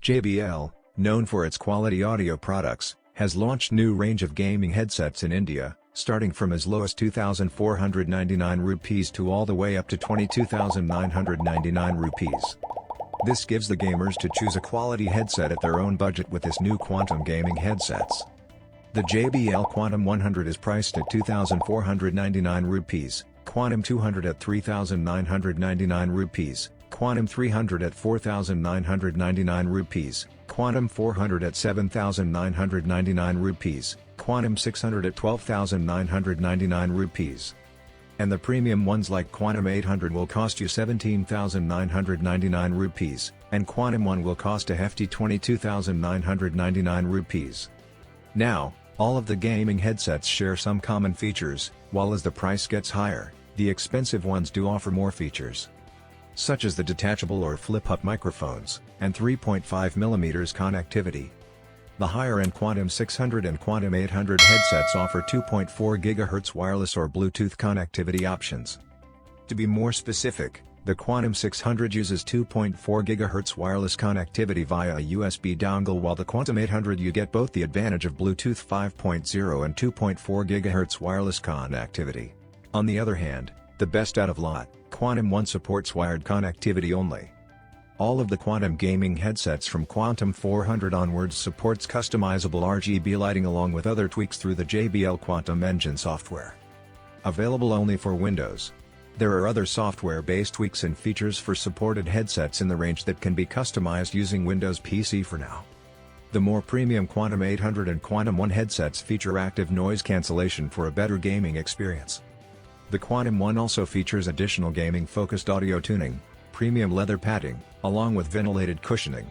JBL, known for its quality audio products, has launched new range of gaming headsets in India, starting from as low as 2,499 rupees to all the way up to 22,999 rupees. This gives the gamers to choose a quality headset at their own budget with this new Quantum gaming headsets. The JBL Quantum 100 is priced at 2,499 rupees, Quantum 200 at 3,999 rupees, Quantum 300 at 4,999 rupees, Quantum 400 at 7,999 rupees, Quantum 600 at 12,999 rupees. And the premium ones like Quantum 800 will cost you 17,999 rupees, and Quantum 1 will cost a hefty 22,999 rupees. Now, all of the gaming headsets share some common features, while as the price gets higher, the expensive ones do offer more features, such as the detachable or flip-up microphones, and 3.5mm connectivity. The higher-end Quantum 600 and Quantum 800 headsets offer 2.4 GHz wireless or Bluetooth connectivity options. To be more specific, the Quantum 600 uses 2.4 GHz wireless connectivity via a USB dongle, while the Quantum 800 you get both the advantage of Bluetooth 5.0 and 2.4 GHz wireless connectivity. On the other hand, the best out of lot, Quantum 1 supports wired connectivity only. All of the Quantum gaming headsets from Quantum 400 onwards supports customizable RGB lighting along with other tweaks through the JBL Quantum Engine software. Available only for Windows. There are other software-based tweaks and features for supported headsets in the range that can be customized using Windows PC for now. The more premium Quantum 800 and Quantum 1 headsets feature active noise cancellation for a better gaming experience. The Quantum 1 also features additional gaming-focused audio tuning, premium leather padding, along with ventilated cushioning.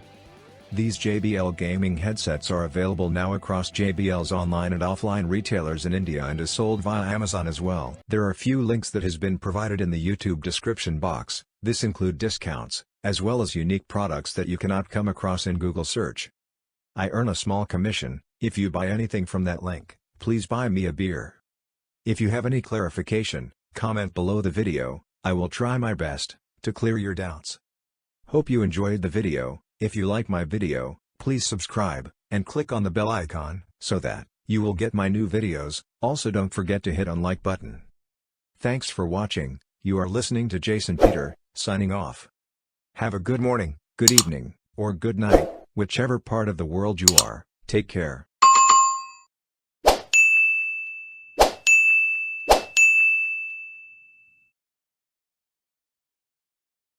These JBL gaming headsets are available now across JBL's online and offline retailers in India and is sold via Amazon as well. There are few links that has been provided in the YouTube description box. This include discounts, as well as unique products that you cannot come across in Google search. I earn a small commission. If you buy anything from that link, please buy me a beer. If you have any clarification, comment below the video. I will try my best to clear your doubts. Hope you enjoyed the video. If you like my video, please subscribe, and click on the bell icon, so that you will get my new videos. Also don't forget to hit on like button. Thanks for watching. You are listening to Jason Peter, signing off. Have a good morning, good evening, or good night, whichever part of the world you are. Take care.